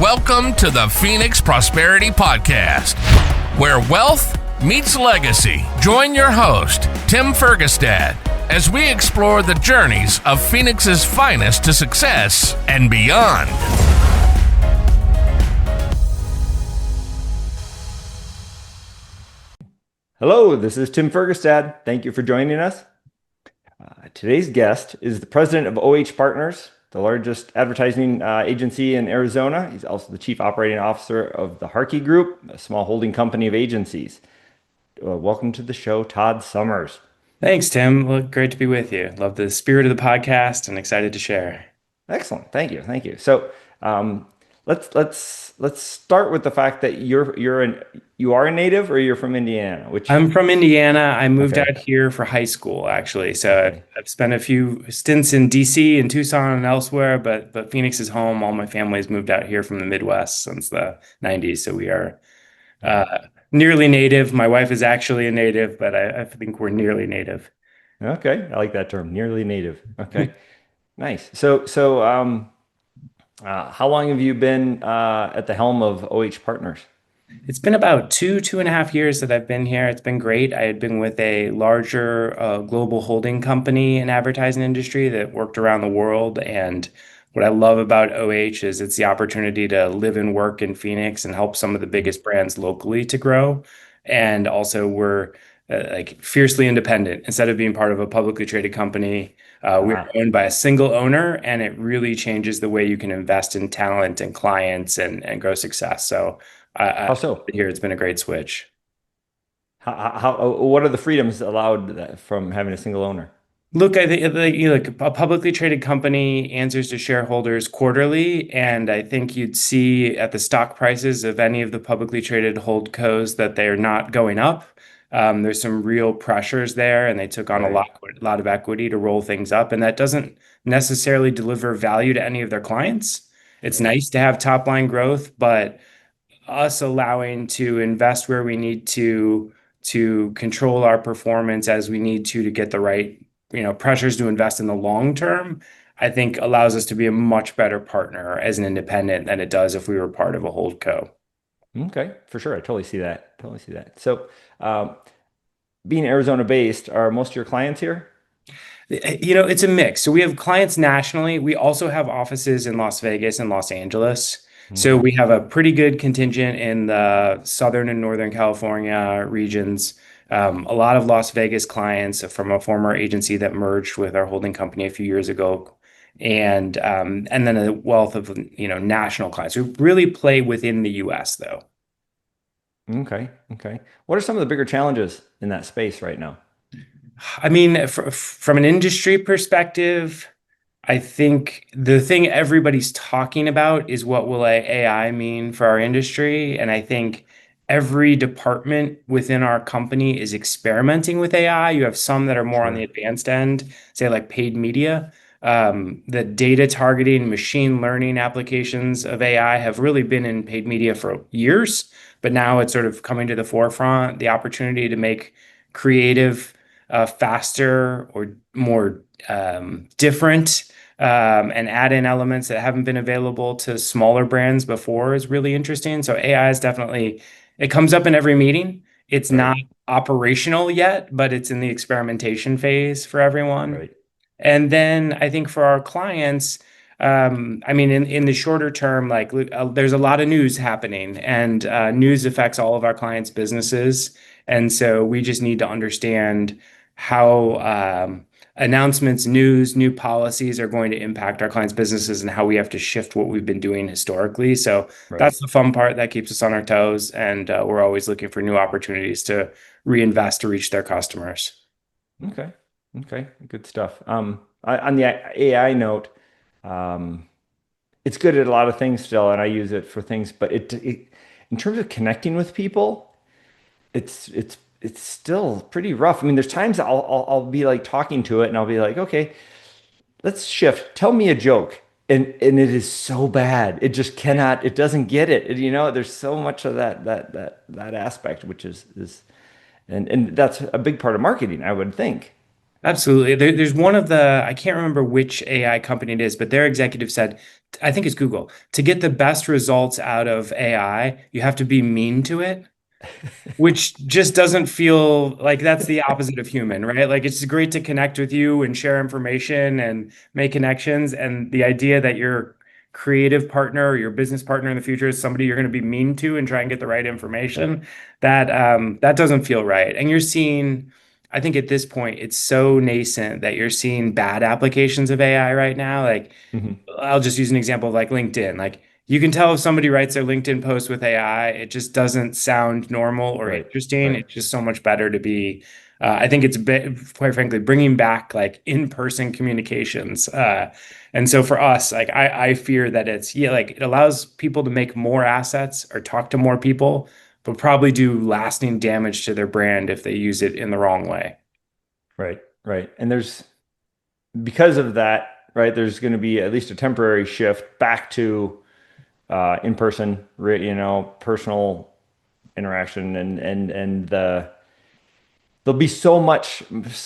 Welcome to the Phoenix Prosperity Podcast, where wealth meets legacy. Join your host, Tim Fergestad, as we explore the journeys of Phoenix's finest to success and beyond. Hello, this is Tim Fergestad. Thank you for joining us. Today's guest is the president of OH Partners, the largest advertising agency in Arizona. He's also the chief operating officer of the Harkey Group, a small holding company of agencies. Welcome to the show, Todd Sommers. Thanks, Tim. Well, great to be with you. Love the spirit of the podcast and excited to share. Excellent. Thank you. So let's start with the fact that you are a native, or you're from Indiana? I'm from Indiana. I moved out here for high school, actually. So I've spent a few stints in DC and Tucson and elsewhere, but Phoenix is home. All my family has moved out here from the Midwest since the 90s. So we are nearly native. My wife is actually a native, but I think we're nearly native. Okay. I like that term, nearly native. Okay. Nice. So how long have you been at the helm of OH Partners? It's been about two and a half years that I've been here. It's been great. I had been with a larger global holding company in advertising industry that worked around the world. And what I love about OH is it's the opportunity to live and work in Phoenix and help some of the biggest brands locally to grow. And also we're like fiercely independent. Instead of being part of a publicly traded company, we're owned by a single owner, and it really changes the way you can invest in talent and clients and grow success. So How so? here it's been a great switch. What are the freedoms allowed from having a single owner? Look, I think like a publicly traded company answers to shareholders quarterly, and I think you'd see at the stock prices of any of the publicly traded holdcos that they're not going up. There's some real pressures there, and they took on a lot of equity to roll things up, and that doesn't necessarily deliver value to any of their clients. It's nice to have top line growth, but us allowing to invest where we need to control our performance as we need to get the right pressures to invest in the long term, I think allows us to be a much better partner as an independent than it does if we were part of a holdco. Okay, for sure. I totally see that. So, being Arizona based, are most of your clients here? It's a mix. So we have clients nationally. We also have offices in Las Vegas and Los Angeles. So we have a pretty good contingent in the Southern and Northern California regions. A lot of Las Vegas clients from a former agency that merged with our holding company a few years ago. And then a wealth of national clients. We really play within the US though. Okay. What are some of the bigger challenges in that space right now? I mean, from an industry perspective, I think the thing everybody's talking about is what will AI mean for our industry? And I think every department within our company is experimenting with AI. You have some that are more on the advanced end, say like paid media. The data targeting, machine learning applications of AI have really been in paid media for years, but now it's sort of coming to the forefront. The opportunity to make creative faster or more different and add in elements that haven't been available to smaller brands before is really interesting. So AI is definitely, it comes up in every meeting. It's not operational yet, but it's in the experimentation phase for everyone. Right. And then I think for our clients, in the shorter term, there's a lot of news happening, and news affects all of our clients' businesses. And so we just need to understand how announcements, news, new policies are going to impact our clients' businesses and how we have to shift what we've been doing historically. So that's the fun part that keeps us on our toes. And we're always looking for new opportunities to reinvest to reach their customers. Okay. Good stuff. On the AI note, it's good at a lot of things still, and I use it for things, but it in terms of connecting with people, it's still pretty rough. I mean, there's times I'll be like talking to it and I'll be like, okay, let's shift. Tell me a joke. And it is so bad. It just cannot, it doesn't get it. There's so much of that aspect, which is and that's a big part of marketing, I would think. Absolutely. There's one of I can't remember which AI company it is, but their executive said, I think it's Google, to get the best results out of AI, you have to be mean to it, which just doesn't feel like that's the opposite of human, right? Like it's great to connect with you and share information and make connections. And the idea that your creative partner or your business partner in the future is somebody you're going to be mean to and try and get the right information, that doesn't feel right. And you're seeing, I think at this point, it's so nascent that you're seeing bad applications of AI right now. Like Mhm. I'll just use an example of like LinkedIn. Like you can tell if somebody writes their LinkedIn post with AI, it just doesn't sound normal or Right. interesting. Right. It's just so much better to be. I think it's quite frankly bringing back like in-person communications. And so for us, like I fear that it's yeah, like it allows people to make more assets or talk to more people, but probably do lasting damage to their brand if they use it in the wrong way. Right. Right. And because of that, right, there's going to be at least a temporary shift back to in person, personal interaction, and there'll be so much.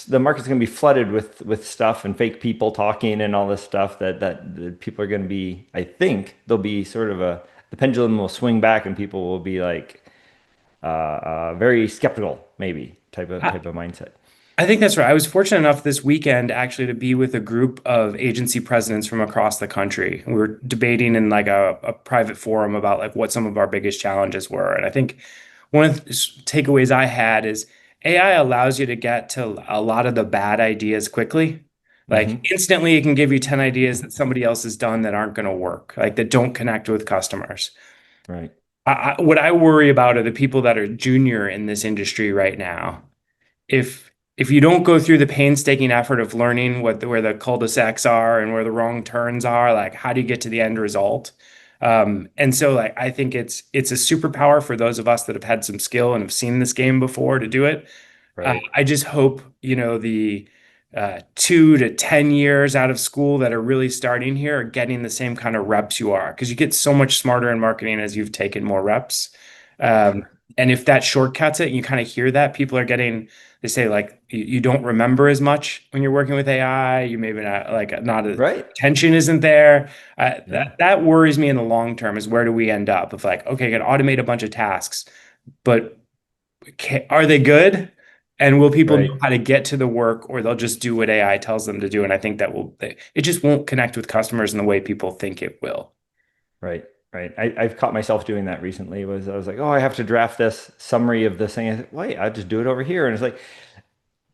The market's going to be flooded with stuff and fake people talking and all this stuff that people are going to be. I think there'll be sort of the pendulum will swing back and people will be like very skeptical, maybe type of mindset. I think that's right. I was fortunate enough this weekend actually to be with a group of agency presidents from across the country. We were debating in like a private forum about like what some of our biggest challenges were. And I think one of the takeaways I had is AI allows you to get to a lot of the bad ideas quickly. Like Hmm. instantly, it can give you 10 ideas that somebody else has done that aren't going to work, like that don't connect with customers. Right. What I worry about are the people that are junior in this industry right now if you don't go through the painstaking effort of learning where the cul-de-sacs are and where the wrong turns are, like how do you get to the end result? And so like I think it's a superpower for those of us that have had some skill and have seen this game before to do it. Right. I just hope, the 2 to 10 years out of school that are really starting here are getting the same kind of reps you are, because you get so much smarter in marketing as you've taken more reps. For Um, sure. and if that shortcuts it, and you kind of hear that people are getting, they say like you don't remember as much when you're working with AI. You maybe not like not Right. attention isn't there. Yeah. That worries me in the long term. Is where do we end up? If like okay, I can automate a bunch of tasks, but are they good? And will people Right. know how to get to the work, or they'll just do what AI tells them to do? And I think that it just won't connect with customers in the way people think it will. Right. Right. I've caught myself doing that recently. I was like, oh, I have to draft this summary of this thing. I said, wait, I'll just do it over here. And it's like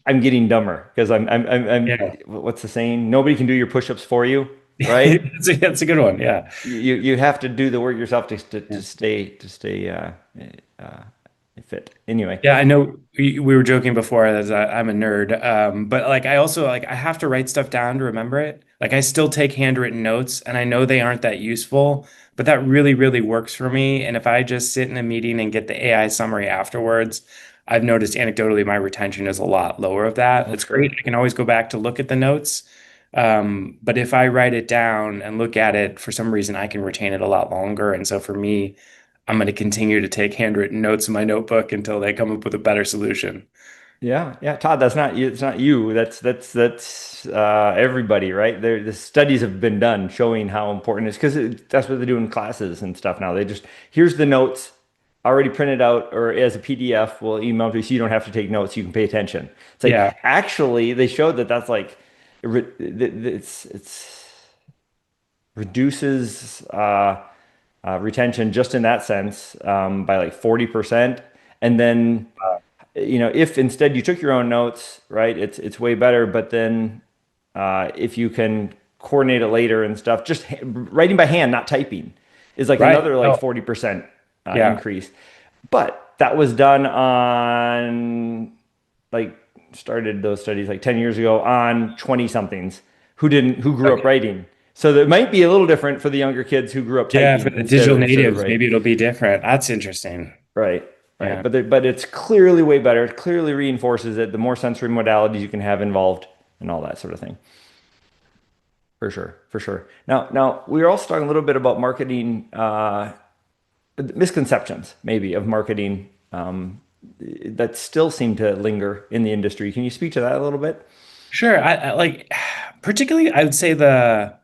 I'm getting dumber because Yeah, what's the saying? Nobody can do your push-ups for you, right? that's a good one. Yeah. You have to do the work yourself to Yeah. stay uh, fit. Anyway. Yeah, I know we were joking before that I'm a nerd. But like I also like I have to write stuff down to remember it. Like I still take handwritten notes and I know they aren't that useful, but that really, really works for me. And if I just sit in a meeting and get the AI summary afterwards, I've noticed anecdotally my retention is a lot lower of that. Oh, It's great. sure. I can always go back to look at the notes. But if I write it down and look at it, for some reason I can retain it a lot longer. And so for me, I'm going to continue to take handwritten notes in my notebook until they come up with a better solution. Yeah, yeah, Todd, that's not you. It's not you. That's everybody, right? The studies have been done showing how important it is because that's what they do in classes and stuff now. They just here's the notes already printed out or as a PDF. We'll email to you so you don't have to take notes. You can pay attention. It's like Yeah, actually they showed that that's like it's reduces retention just in that sense by like 40%, and then if instead you took your own notes, right, it's way better. But then if you can coordinate it later and stuff, just writing by hand, not typing, is like right. another like Oh, 40% yeah. increase. But that was done on like started those studies like 10 years ago on 20 somethings who grew up Okay. writing. So that might be a little different for the younger kids who grew up Yeah, for typing the digital instead of natives, writing. maybe it'll be different. That's interesting. Right, right. Yeah. But it's clearly way better. It clearly reinforces it. The more sensory modalities you can have involved and all that sort of thing. For sure, for sure. Now we were also talking a little bit about marketing misconceptions, maybe of marketing that still seem to linger in the industry. Can you speak to that a little bit? Sure. I like particularly I would say the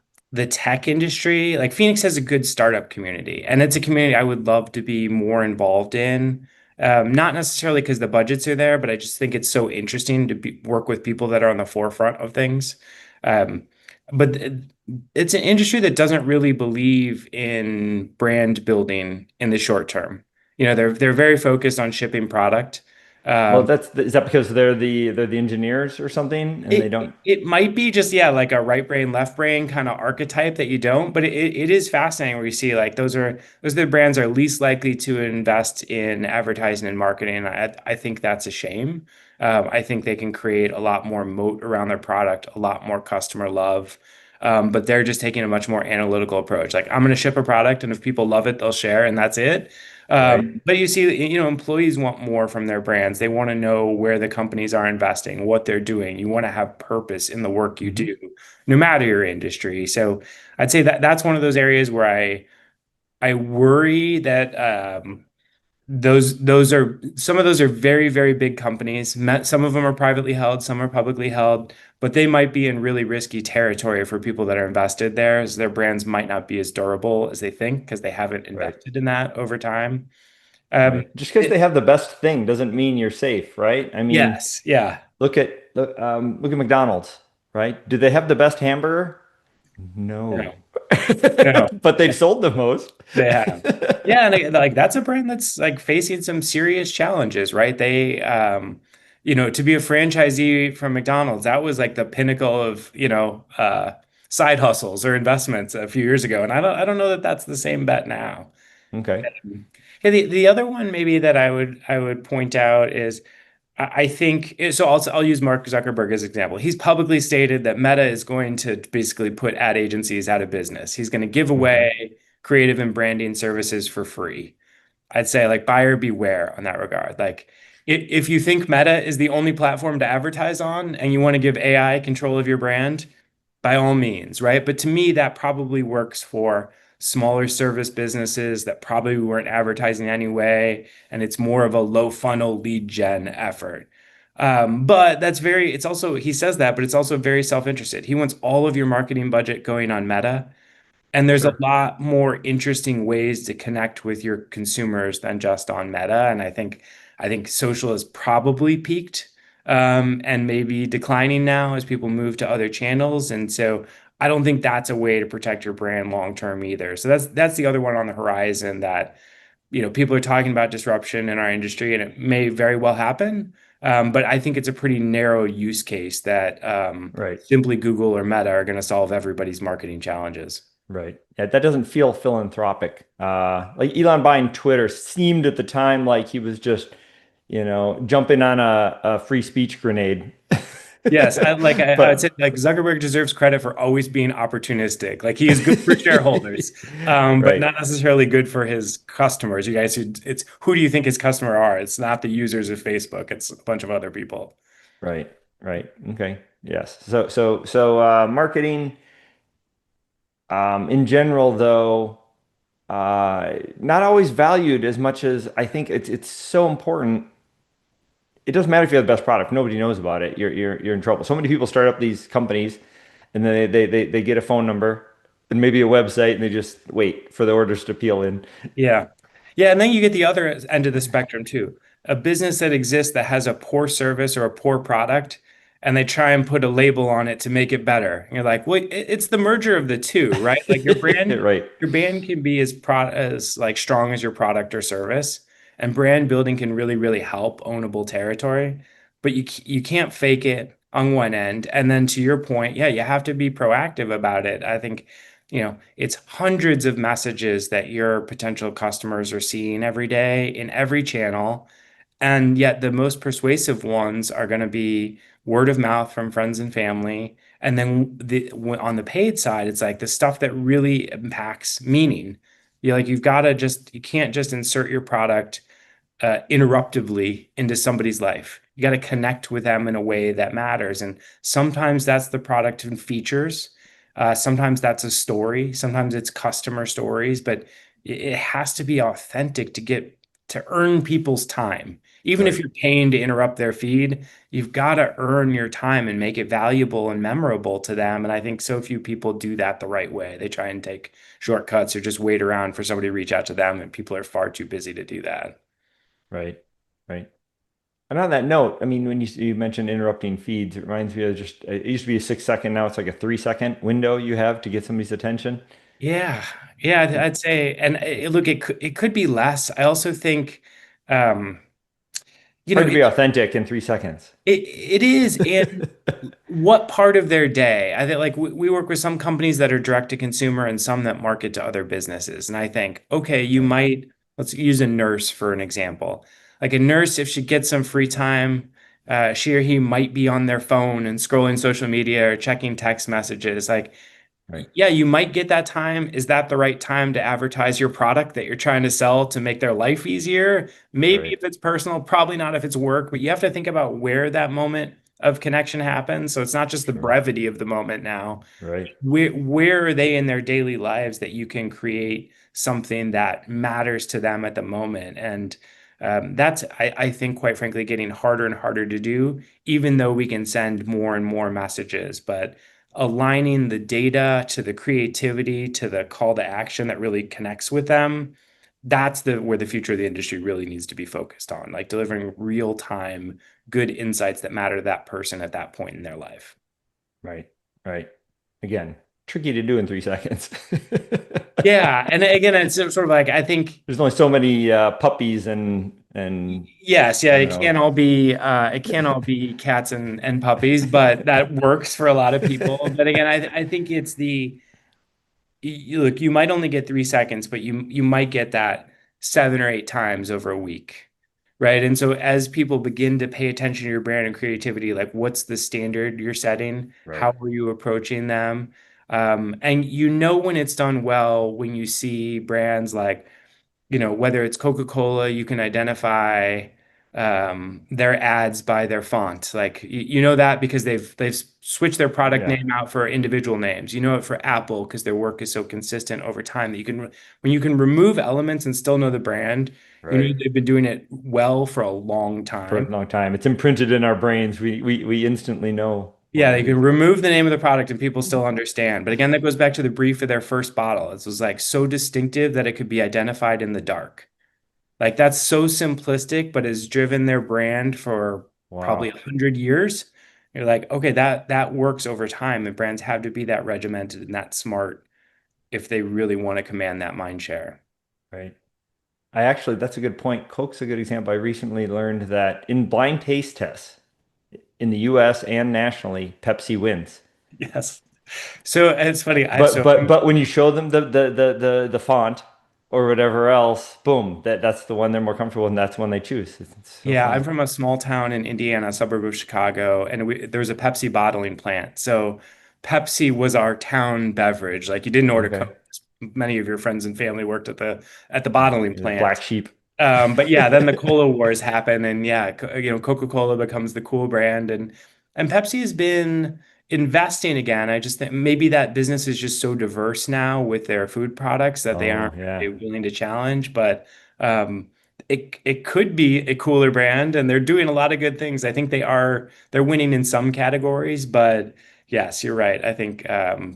tech industry, like Phoenix has a good startup community, and it's a community I would love to be more involved in. Not necessarily because the budgets are there, but I just think it's so interesting to work with people that are on the forefront of things. Um, but it's an industry that doesn't really believe in brand building in the short term. They're very focused on shipping product. Well, Um, is that because they're the engineers or something and they It don't? it might be just, yeah, like a right brain, left brain kind of archetype that you don't, but it is fascinating where you see like those are the brands are least likely to invest in advertising and marketing. I think that's a shame. I think they can create a lot more moat around their product, a lot more customer love. But they're just taking a much more analytical approach. Like, I'm going to ship a product, and if people love it, they'll share, and that's it. Right. But you see, employees want more from their brands. They want to know where the companies are investing, what they're doing. You want to have purpose in the work you Hmm. do, no matter your industry. So I'd say that that's one of those areas where I worry that those are some of those are very, very big companies. Some of them are privately held, some are publicly held, but they might be in really risky territory for people that are invested there, as their brands might not be as durable as they think because they haven't Right. invested in that over time. Um, Right. Just because they have the best thing doesn't mean you're safe, right? I mean, yes, yeah, look at McDonald's, right? Do they have the best hamburger? No. no, no. But they've sold the most. They have. Yeah, and like that's a brand that's like facing some serious challenges, right? To be a franchisee from McDonald's, that was like the pinnacle of, side hustles or investments a few years ago. And I don't know that that's the same bet now. Okay. Yeah, the other one maybe that I would point out is I think so. I'll use Mark Zuckerberg as an example. He's publicly stated that Meta is going to basically put ad agencies out of business. He's going to give Hmm. away creative and branding services for free. I'd say like buyer beware on that regard. Like if you think Meta is the only platform to advertise on and you want to give AI control of your brand, by all means, right? But to me, that probably works for smaller service businesses that probably weren't advertising anyway, and it's more of a low funnel lead gen effort. But it's also, he says that, but it's also very self-interested. He wants all of your marketing budget going on Meta. And there's a Sure. lot more interesting ways to connect with your consumers than just on Meta. And I think social has probably peaked, and maybe declining now as people move to other channels. And so I don't think that's a way to protect your brand long term either. So that's the other one on the horizon that, people are talking about disruption in our industry, and it may very well happen. But I think it's a pretty narrow use case that Right. simply Google or Meta are going to solve everybody's marketing challenges. Right. Yeah, that doesn't feel philanthropic. Like Elon buying Twitter seemed at the time like he was just, jumping on a free speech grenade. Yes, I would say But like Zuckerberg deserves credit for always being opportunistic. Like he is good for shareholders, but right, not necessarily good for his customers. You guys, it's who do you think his customer are? It's not the users of Facebook. It's a bunch of other people. right, right. Okay. Yes. Marketing, in general, though, not always valued as much as I think it's so important. It doesn't matter if you have the best product. Nobody knows about it. You're in trouble. So many people start up these companies and then they get a phone number and maybe a website and they just wait for the orders to peel in. Yeah. Yeah. And then you get the other end of the spectrum too. A business that exists that has a poor service or a poor product, and they try and put a label on it to make it better. And you're like, well, it's the merger of the two, right? Like Right, your brand can be as like strong as your product or service, and brand building can really, really help ownable territory. But you can't fake it on one end. And then to your point, yeah, you have to be proactive about it. I think it's hundreds of messages that your potential customers are seeing every day in every channel. And yet the most persuasive ones are going to be word of mouth from friends and family. And then on the paid side, it's like the stuff that really impacts meaning. You can't just insert your product interruptively into somebody's life. You got to connect with them in a way that matters. And sometimes that's the product and features. Sometimes that's a story. Sometimes it's customer stories, but it has to be authentic to earn people's time. Even if Right. you're paying to interrupt their feed, you've got to earn your time and make it valuable and memorable to them. And I think so few people do that the right way. They try and take shortcuts or just wait around for somebody to reach out to them, and people are far too busy to do that. Right. Right. And on that note, I mean, when you mentioned interrupting feeds, it reminds me of just it used to be a 6 second, now it's like a 3 second window you have to get somebody's attention. Yeah, yeah, I'd say, and look, it could be less. I also think, um, you know, Hard to be authentic in 3 seconds. it is. And what part of their day? I think like we work with some companies that are direct to consumer and some that market to other businesses. And I think, okay, you Right. might, let's use a nurse for an example. Like a nurse, if she gets some free time, she or he might be on their phone and scrolling social media or checking text messages. Like, Right. yeah, you might get that time. Is that the right time to advertise your product that you're trying to sell to make their life easier? Maybe Right. if it's personal, probably not if it's work, but you have to think about where that moment of connection happens. So it's not just the Sure. brevity of the moment now. Right. Where are they in their daily lives that you can create something that matters to them at the moment? And that's, I think, quite frankly, getting harder and harder to do, even though we can send more and more messages. But aligning the data to the creativity to the call to action that really connects with them, that's the where the future of the industry really needs to be focused on, like delivering real time, good insights that matter to that person at that point in their life. Right. Right. Again, tricky to do in 3 seconds. Yeah, and again, it's sort of like I think There's only so many puppies and yes, I yeah, don't know. it can't all be cats and puppies, but that works for a lot of people. But again, I think it's the look, you might only get 3 seconds, but you might get that 7 or 8 times over a week, right? And so as people begin to pay attention to your brand and creativity, like what's the standard you're setting? Right. How are you approaching them? And you know when it's done well when you see brands like whether it's Coca-Cola, you can identify their ads by their font. Like you know that because they've switched their product Yeah. name out for individual names. You know it for Apple because their work is so consistent over time that you can when you can remove elements and still know the brand, you know Right. they've been doing it well for a long For a time. long time. It's imprinted in our brains. We instantly know what Yeah, it you can is. remove the name of the product and people still understand. But again, that goes back to the brief of their first bottle. It was like so distinctive that it could be identified in the dark. Like that's so simplistic, but has driven their brand for probably Wow. 100 years. You're like, okay, that works over time, and brands have to be that regimented and that smart if they really want to command that mind share. Right. I actually, that's a good point. Coke's a good example. I recently learned that in blind taste tests in the US and nationally, Pepsi wins. Yes. So it's funny. I But so but I'm but when you show them the font or whatever else, boom, that's the one they're more comfortable with, and that's one they choose. It's so Yeah, funny. I'm from a small town in Indiana, a suburb of Chicago, and there was a Pepsi bottling plant. So Pepsi was our town beverage. Like you didn't order Okay. Coke. Many of your friends and family worked at the bottling The black plant. sheep. But yeah, then the cola wars happen, and yeah, Coca-Cola becomes the cool brand, and Pepsi has been investing again. I just think maybe that business is just so diverse now with their food products that they Oh aren't yeah. really willing to challenge. But um, it could be a cooler brand, and they're doing a lot of good things. I think they're winning in some categories, but yes, you're right. I think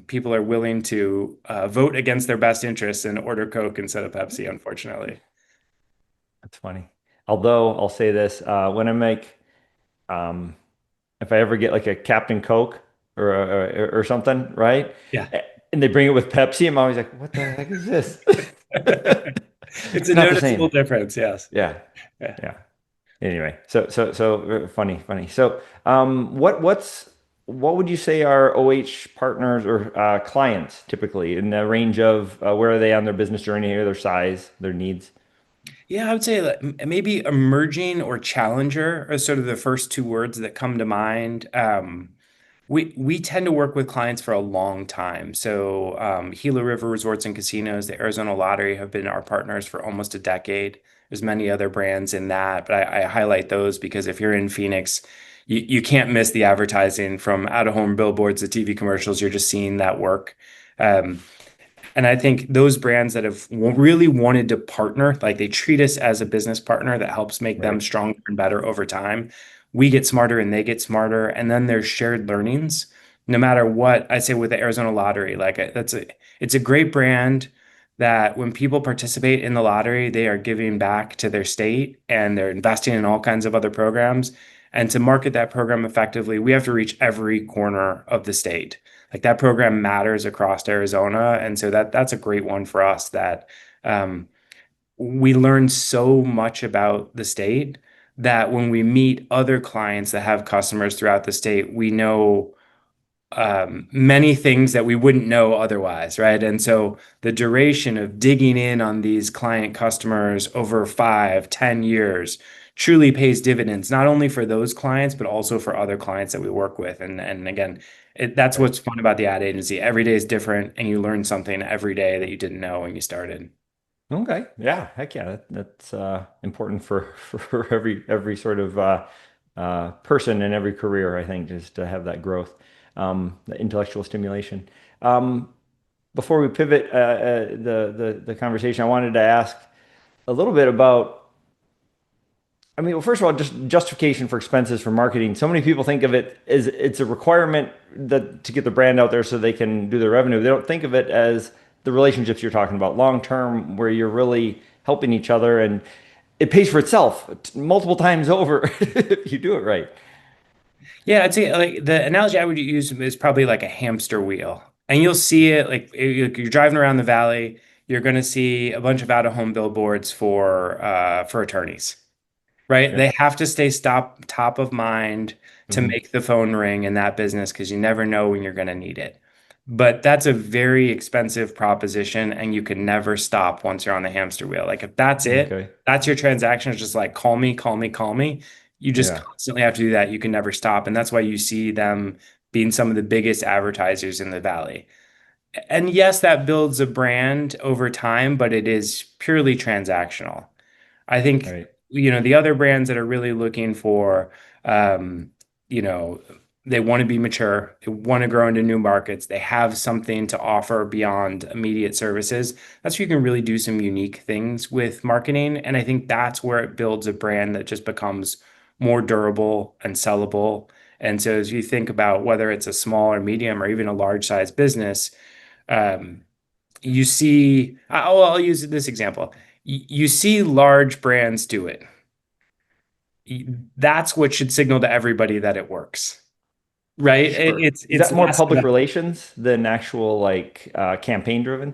people are willing to vote against their best interests and order Coke instead of Pepsi, unfortunately. That's funny. Although I'll say this, when I make um if I ever get like a Captain Coke or something, right? Yeah. And they bring it with Pepsi, I'm always like, what the heck is this? It's It's a not the noticeable same. difference, yes. Yeah. Yeah. Yeah. Anyway, so funny, funny. So, what would you say are OH partners or clients typically in the range of where are they on their business journey or their size, their needs? Yeah, I would say that maybe emerging or challenger are sort of the first two words that come to mind. We tend to work with clients for a long time. So Gila River Resorts and Casinos, the Arizona Lottery have been our partners for almost a decade. There's many other brands in that, but I highlight those because if you're in Phoenix, you can't miss the advertising from out-of-home billboards to TV commercials. You're just seeing that work. Um, And I think those brands that have really wanted to partner, like they treat us as a business partner that helps make them Right. stronger and better over time. We get smarter and they get smarter. And then there's shared learnings. No matter what, I say with the Arizona Lottery, it's a great brand that when people participate in the lottery, they are giving back to their state and they're investing in all kinds of other programs. And to market that program effectively, we have to reach every corner of the state. Like that program matters across Arizona, and so that's a great one for us that um, we learn so much about the state that when we meet other clients that have customers throughout the state, we know many things that we wouldn't know otherwise, right? And so the duration of digging in on these client customers over 5, 10 years truly pays dividends, not only for those clients, but also for other clients that we work with. And again, that's Right. what's fun about the ad agency. Every day is different, and you learn something every day that you didn't know when you started. Okay. Yeah. Heck yeah. That's important for every sort of person in every career, I think, just to have that growth, the intellectual stimulation. Um, Before we pivot the conversation, I wanted to ask a little bit about. I mean, well, first of all, just justification for expenses for marketing. So many people think of it as it's a requirement that to get the brand out there so they can do their revenue. They don't think of it as the relationships you're talking about, long term, where you're really helping each other and it pays for itself multiple times over if you do it right. Yeah, I'd say like the analogy I would use is probably like a hamster wheel. And you'll see it like you're driving around the valley, you're going to see a bunch of out-of-home billboards for attorneys, right? Okay. They have to stay top of mind to Hmm. make the phone ring in that business because you never know when you're going to need it. But that's a very expensive proposition, and you can never stop once you're on the hamster wheel. Like if that's it, Okay. that's your transaction. It's just like call me, call me, call me. You just Yeah. constantly have to do that. You can never stop, and that's why you see them being some of the biggest advertisers in the valley. And yes, that builds a brand over time, but it is purely transactional. I think, Right. the other brands that are really looking for, um, you know, they want to be mature, they want to grow into new markets, they have something to offer beyond immediate services. That's where you can really do some unique things with marketing. And I think that's where it builds a brand that just becomes more durable and sellable. And so as you think about whether it's a small or medium or even a large size business, um, you see, I'll use this example. You see large brands do it. That's what should signal to everybody that it works, right? Sure. Is It's that more less public about, relations than actual like campaign driven?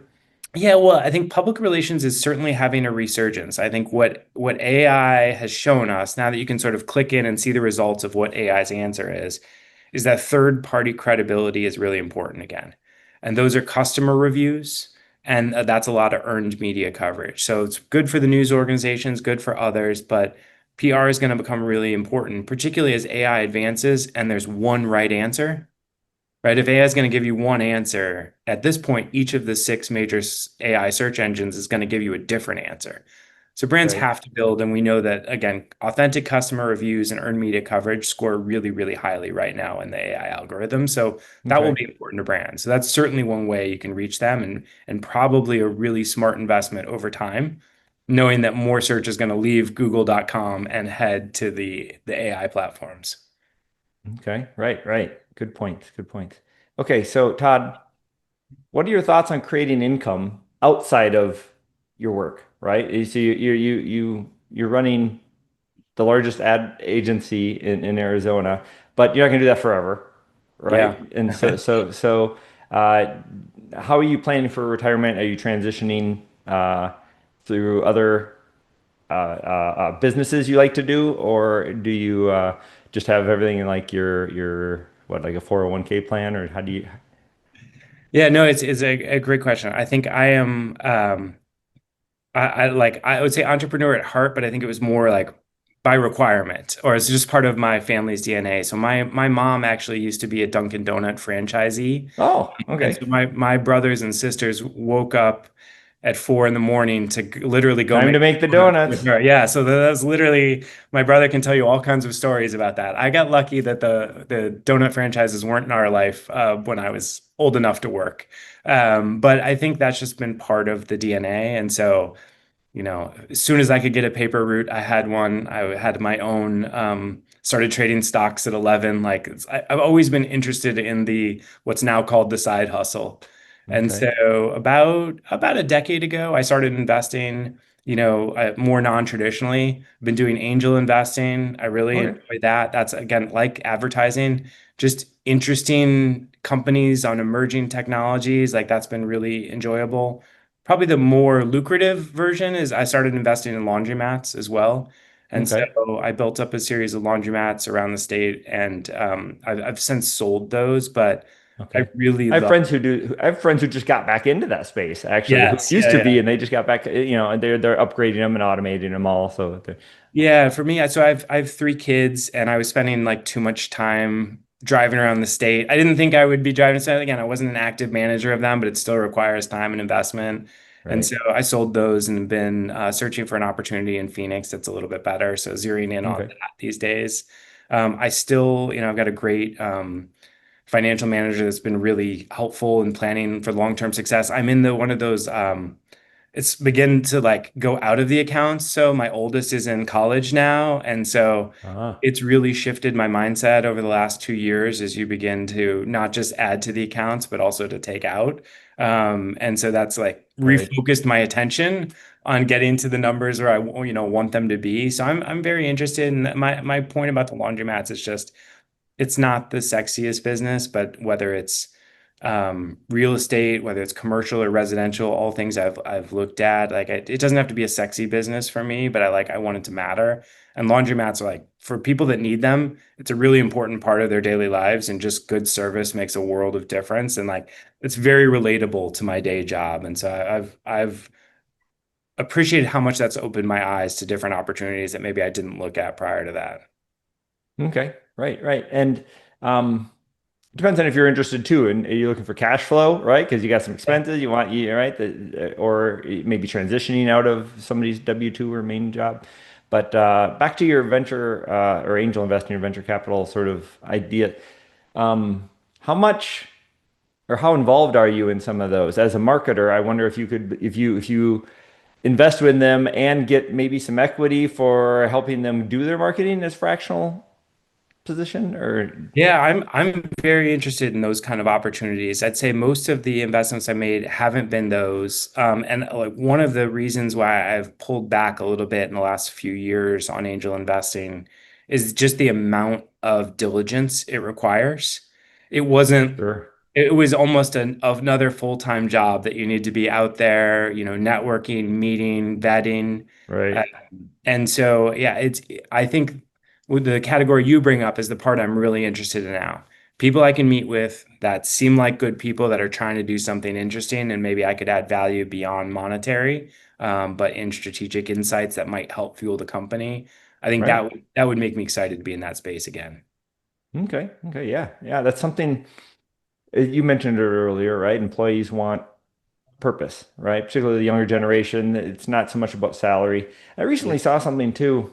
yeah, well, I think public relations is certainly having a resurgence. I think what AI has shown us now that you can sort of click in and see the results of what AI's answer is that third party credibility is really important again. And those are customer reviews. And that's a lot of earned media coverage. So it's good for the news organizations, good for others, but PR is going to become really important, particularly as AI advances and there's one right answer, right? If AI is going to give you one answer, at this point, each of the six major AI search engines is going to give you a different answer. So brands Right. have to build, and we know that again, authentic customer reviews and earned media coverage score really, really highly right now in the AI algorithm. So that will Okay. be important to brands. So that's certainly one way you can reach them, and probably a really smart investment over time, knowing that more search is going to leave Google.com and head to the AI platforms. Okay. Right. Right. Good point. Good point. Okay. So Todd, what are your thoughts on creating income outside of your work? Right. So you're running the largest ad agency in Arizona, but you're not going to do that forever, right? Yeah. And uh, how are you planning for retirement? Are you transitioning through other businesses you like to do, or do you just have everything in like your what like a 401k plan, or how do you? Yeah, no, it's a great question. I think I am I would say entrepreneur at heart, but I think it was more like by requirement or it's just part of my family's DNA. So my mom actually used to be a Dunkin' Donut franchisee. Oh, And okay. so my brothers and sisters woke up at 4 a.m. to literally go Time make to make the donuts donuts. with her. Yeah, so that's literally, my brother can tell you all kinds of stories about that. I got lucky that the donut franchises weren't in our life when I was old enough to work. But I think that's just been part of the DNA. And so, as soon as I could get a paper route, I had one. I had my own, started trading stocks at 11. Like I've always been interested in the what's now called the side hustle. And Okay. so about a decade ago, I started investing, more non-traditionally. I've been doing angel investing. I really Okay. enjoy that. That's again like advertising, just interesting companies on emerging technologies. Like that's been really enjoyable. Probably the more lucrative version is I started investing in laundromats as well. And so Okay. I built up a series of laundromats around the state, and I've since sold those, but I Okay. really I have love. friends who do. I have friends who just got back into that space actually, who Yes, used yeah, to yeah. be, and they just got back. And they're upgrading them and automating them all. Yeah, for me, so I have 3 kids, and I was spending like too much time driving around the state. I didn't think I would be driving. So again, I wasn't an active manager of them, but it still requires time and investment. And Right. so I sold those and been searching for an opportunity in Phoenix that's a little bit better. So zeroing in on Okay. that these days. I still, I've got a great financial manager that's been really helpful in planning for long-term success. I'm in the one of those. It's begin to like go out of the accounts. So my oldest is in college now. And so Ah. it's really shifted my mindset over the last 2 years as you begin to not just add to the accounts, but also to take out. And so that's like Right. refocused my attention on getting to the numbers where I, want them to be. So I'm very interested in my point about the laundromats is just it's not the sexiest business, but whether it's real estate, whether it's commercial or residential, all things I've looked at. Like it doesn't have to be a sexy business for me, but I want it to matter. And laundromats are like for people that need them, it's a really important part of their daily lives, and just good service makes a world of difference. And like it's very relatable to my day job. And so I've appreciated how much that's opened my eyes to different opportunities that maybe I didn't look at prior to that. Okay. Right. Right. And um, depends on if you're interested too, and are you looking for cash flow, right? Because you got some expenses you right, or maybe transitioning out of somebody's W-2 or main job. But back to your venture or angel investing or venture capital sort of idea. How much or how involved are you in some of those? As a marketer, I wonder if you could, if you invest with them and get maybe some equity for helping them do their marketing as fractional position, or Yeah, I'm very interested in those kind of opportunities. I'd say most of the investments I made haven't been those. And like one of the reasons why I've pulled back a little bit in the last few years on angel investing is just the amount of diligence it requires. It wasn't, sure, it was almost another full-time job that you need to be out there, networking, meeting, vetting. right, And so, yeah, I think with the category you bring up is the part I'm really interested in now. People I can meet with that seem like good people that are trying to do something interesting, and maybe I could add value beyond monetary, but in strategic insights that might help fuel the company. I think right. that would make me excited to be in that space again. Okay, okay, yeah, yeah. That's something you mentioned it earlier, right? Employees want purpose, right? Particularly the younger generation. It's not so much about salary. I Yeah. recently saw something too.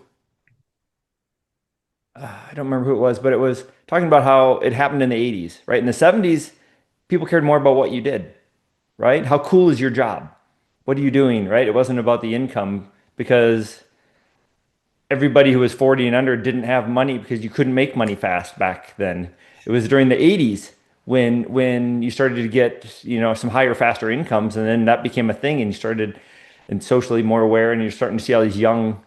I don't remember who it was, but it was talking about how it happened in the 80s, right? In the 70s, people cared more about what you did, right? How cool is your job? What are you doing, right? It wasn't about the income because everybody who was 40 and under didn't have money because you couldn't make money fast back then. It was during the 80s when you started to get, some higher, faster incomes, and then that became a thing, and you started and socially more aware, and you're starting to see all these young,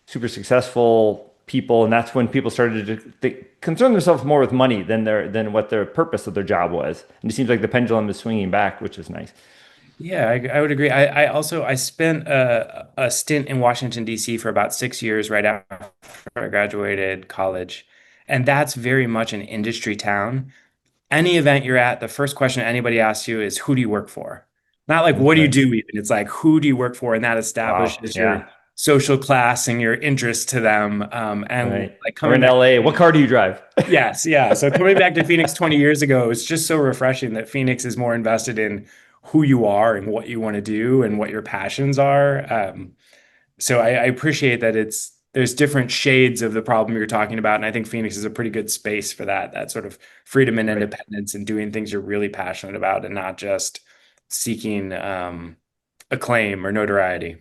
super successful people, and that's when people started to concern themselves more with money than what their purpose of their job was. And it seems like the pendulum is swinging back, which is nice. Yeah, I would agree. I spent a stint in Washington, D.C. for about 6 years right after I graduated college. And that's very much an industry town. Any event you're at, the first question anybody asks you is, who do you work for? Not like, what do you Okay. do even? It's like, who do you work for? And that Wow. establishes your Yeah. social class and your interest to them. And Right. like Or coming in back. LA, what car do you drive? Yes, yeah. So coming back to Phoenix 20 years ago, it's just so refreshing that Phoenix is more invested in who you are and what you want to do and what your passions are. So I appreciate that there's different shades of the problem you're talking about, and I think Phoenix is a pretty good space for that sort of freedom and Right. independence and doing things you're really passionate about and not just seeking acclaim or notoriety.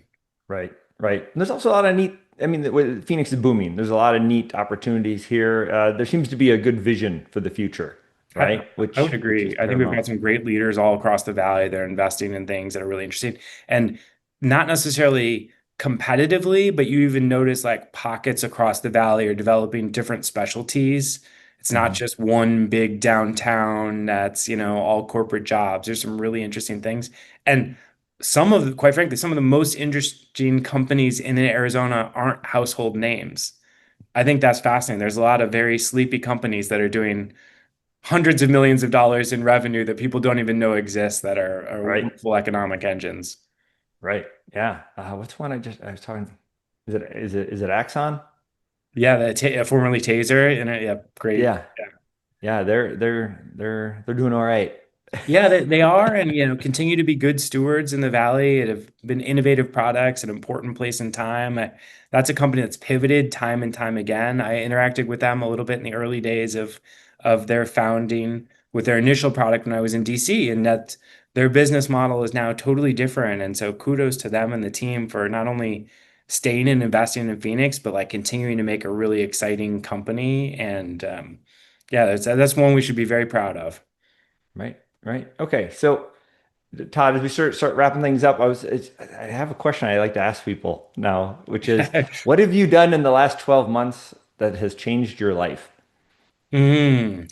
Right. Right. And there's also a lot of neat. I mean, Phoenix is booming. There's a lot of neat opportunities here. There seems to be a good vision for the future, I, right? I would Which is agree. I think we've paramount. got some great leaders all across the valley that are investing in things that are really interesting and not necessarily competitively, but you even notice like pockets across the valley are developing different specialties. It's not Hmm. just one big downtown that's, all corporate jobs. There's some really interesting things. And quite frankly, some of the most interesting companies in Arizona aren't household names. I think that's fascinating. There's a lot of very sleepy companies that are doing hundreds of millions of dollars in revenue that people don't even know exist that are Right. wonderful economic engines. Right. Yeah. What's one I was talking? Is it Axon? Yeah, formerly Taser, and yeah, great. Yeah. Yeah. They're doing all right. Yeah, they are, and continue to be good stewards in the valley. It have been innovative products, an important place in time. That's a company that's pivoted time and time again. I interacted with them a little bit in the early days of their founding with their initial product when I was in DC, and that their business model is now totally different. And so kudos to them and the team for not only staying and investing in Phoenix, but like continuing to make a really exciting company. And yeah, that's one we should be very proud of. Right. Right. Okay. So, Todd, as we start wrapping things up, I have a question I like to ask people now, which is, what have you done in the last 12 months that has changed your life? Mm.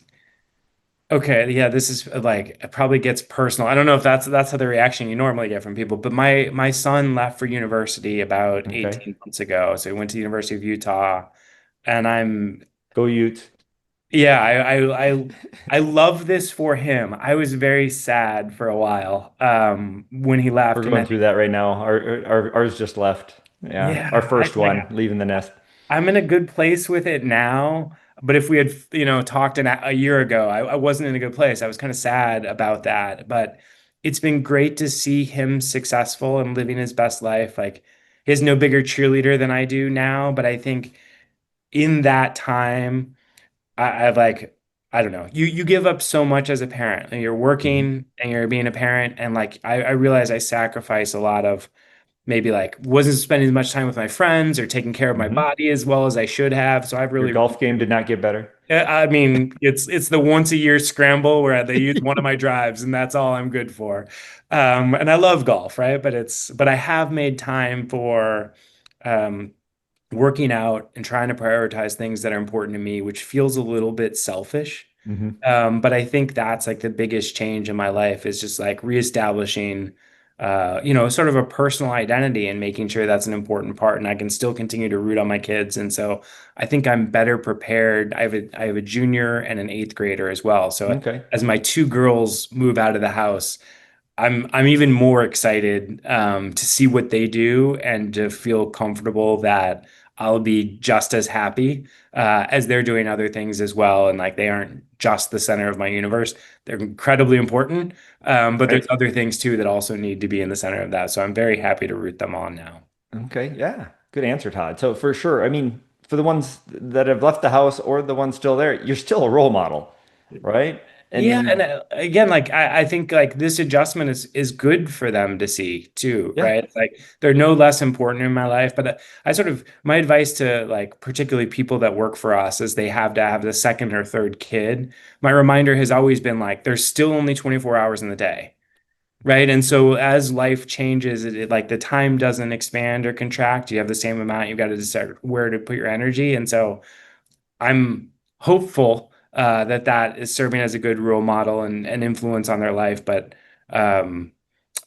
Okay, yeah, this is like it probably gets personal. I don't know if that's how the reaction you normally get from people, but my son left for university about Okay. 18 months ago. So he went to the University of Utah, and I'm Go Utes. yeah, I love this for him. I was very sad for a while when he We're left, and going I through think that right now. Ours just left. Yeah. Our yeah, first one leaving the nest. I'm in a good place with it now, but if we had, talked a year ago, I wasn't in a good place. I was kind of sad about that, but it's been great to see him successful and living his best life. Like, he has no bigger cheerleader than I do now, but I think in that time, I've like, I don't know, you give up so much as a parent, and you're Mhm. working and you're being a parent, and like I realize I sacrifice a lot of maybe like wasn't spending as much time with my friends or taking care of my Mhm. body as well as I should have. So I've Your really, golf game did not get better. I mean, it's the once a year scramble where they use one of my drives and that's all I'm good for. And I love golf, right? But I have made time for um, working out and trying to prioritize things that are important to me, which feels a little bit selfish. Hmm. But I think that's like the biggest change in my life is just like reestablishing, sort of a personal identity and making sure that's an important part. And I can still continue to root on my kids. And so I think I'm better prepared. I have a junior and an eighth grader as well. So Okay. as my two girls move out of the house, I'm even more excited to see what they do and to feel comfortable that I'll be just as happy as they're doing other things as well. And like they aren't just the center of my universe. They're incredibly important, but there's Right. other things too that also need to be in the center of that. So I'm very happy to root them on now. Okay. Yeah. Good answer, Todd. So for sure, I mean, for the ones that have left the house or the ones still there, you're still a role model, right? Yeah, and And again, like I think like this adjustment is good for them to see too, yeah. right? Like they're no less important in my life, but I sort of my advice to like particularly people that work for us is they have to have the second or third kid. My reminder has always been like there's still only 24 hours in the day, right? And so as life changes, like the time doesn't expand or contract. You have the same amount. You've got to decide where to put your energy, and so. I'm hopeful that is serving as a good role model and influence on their life. But um,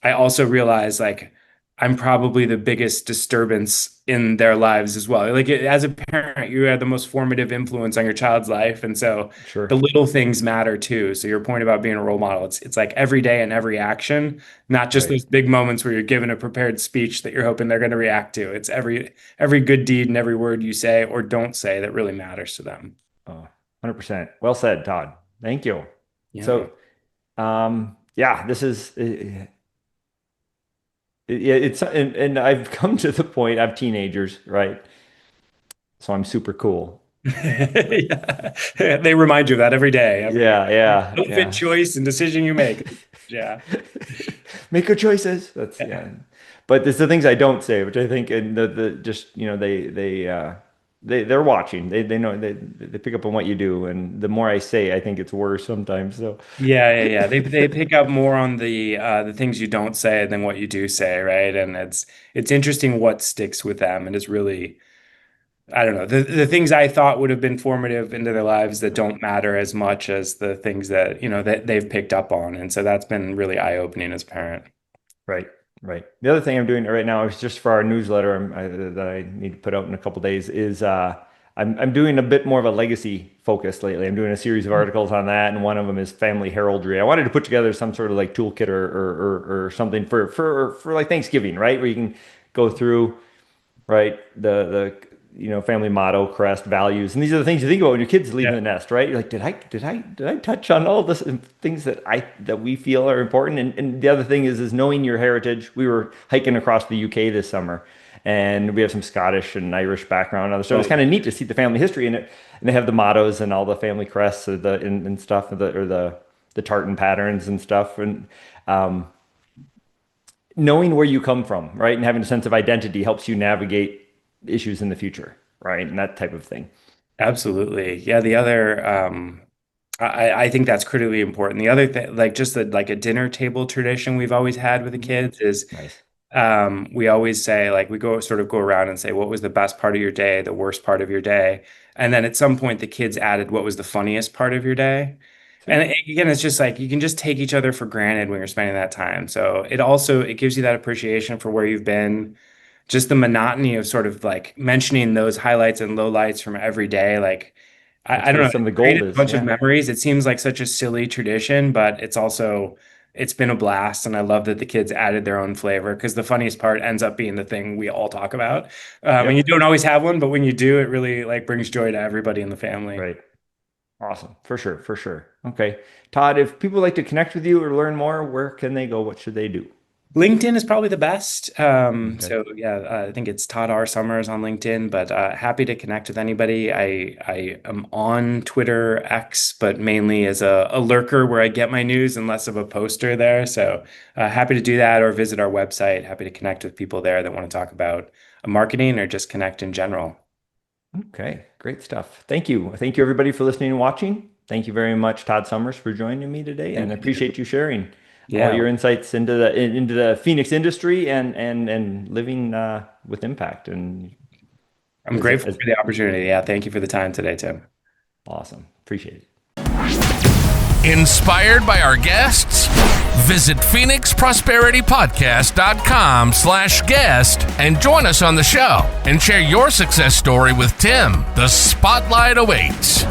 I also realize like I'm probably the biggest disturbance in their lives as well. Like as a parent, you have the most formative influence on your child's life, and so the Sure. little things matter too. So your point about being a role model, it's like every day and every action, not just Right. those big moments where you're given a prepared speech that you're hoping they're going to react to. It's every good deed and every word you say or don't say that really matters to them. Oh, 100%. Well said, Todd. Thank you. Yeah. So, yeah, this is Yeah, and I've come to the point. I have teenagers, right? So I'm super cool. Yeah. They remind you of that every day, every Yeah, yeah, outfit yeah. choice and decision you make. Yeah. Make good choices. That's Yeah. yeah. But it's the things I don't say, which I think, and the just they're watching. They know they pick up on what you do, and the more I say, I think it's worse sometimes. So Yeah. They pick up more on the things you don't say than what you do say, right? And it's interesting what sticks with them, and it's really I don't know the things I thought would have been formative into their lives that don't matter as much as the things that that they've picked up on, and so that's been really eye-opening as a parent. right, right. The other thing I'm doing right now is just for our newsletter that I need to put out in a couple days is I'm doing a bit more of a legacy focus lately. I'm doing a series of articles on that, and one of them is family heraldry. I wanted to put together some sort of like toolkit or something for like Thanksgiving, right? Where you can go through, right, the family motto, crest, values, and these are the things you think about when your kids leaving Yeah. the nest, right? You're like, did I touch on all this things that we feel are important? And the other thing is knowing your heritage. We were hiking across the UK this summer, and we have some Scottish and Irish background and other stuff. It's kind of neat to see the family history in it, and they have the mottos and all the family crests and stuff, the tartan patterns and stuff, and knowing where you come from, right, and having a sense of identity helps you navigate issues in the future, right, and that type of thing. Absolutely. Yeah, the other I think that's critically important. The other thing, like just like a dinner table tradition we've always had with the kids is Nice. we always say like we go around and say what was the best part of your day, the worst part of your day, and then at some point the kids added what was the funniest part of your day. And Sweet. again, it's just like you can just take each other for granted when you're spending that time. So it gives you that appreciation for where you've been, just the monotony of sort of like mentioning those highlights and lowlights from every day. Like, That's I don't where know, some of it the gold created a is. bunch of Yeah. memories. It seems like such a silly tradition, but it's been a blast. And I love that the kids added their own flavor because the funniest part ends up being the thing we all talk about. And you Yep. don't always have one, but when you do, it really like brings joy to everybody in the family. Right. Awesome. For sure. For sure. Okay. Todd, if people like to connect with you or learn more, where can they go? What should they do? LinkedIn is probably the best. Okay. So yeah, I think it's Todd R. Sommers on LinkedIn, but happy to connect with anybody. I am on Twitter X, but mainly as a lurker where I get my news and less of a poster there. So happy to do that or visit our website. Happy to connect with people there that want to talk about marketing or just connect in general. Okay. Great stuff. Thank you. Thank you, everybody, for listening and watching. Thank you very much, Todd Summers, for joining me today, and Thank I you. appreciate you sharing all Yeah, your insights into the Phoenix industry and living with impact. And I'm as, grateful as for the opportunity. Yeah, thank you for the time today, Tim. awesome. Appreciate it. Inspired by our guests? Visit phoenixprosperitypodcast.com/guest and join us on the show and share your success story with Tim. The spotlight awaits.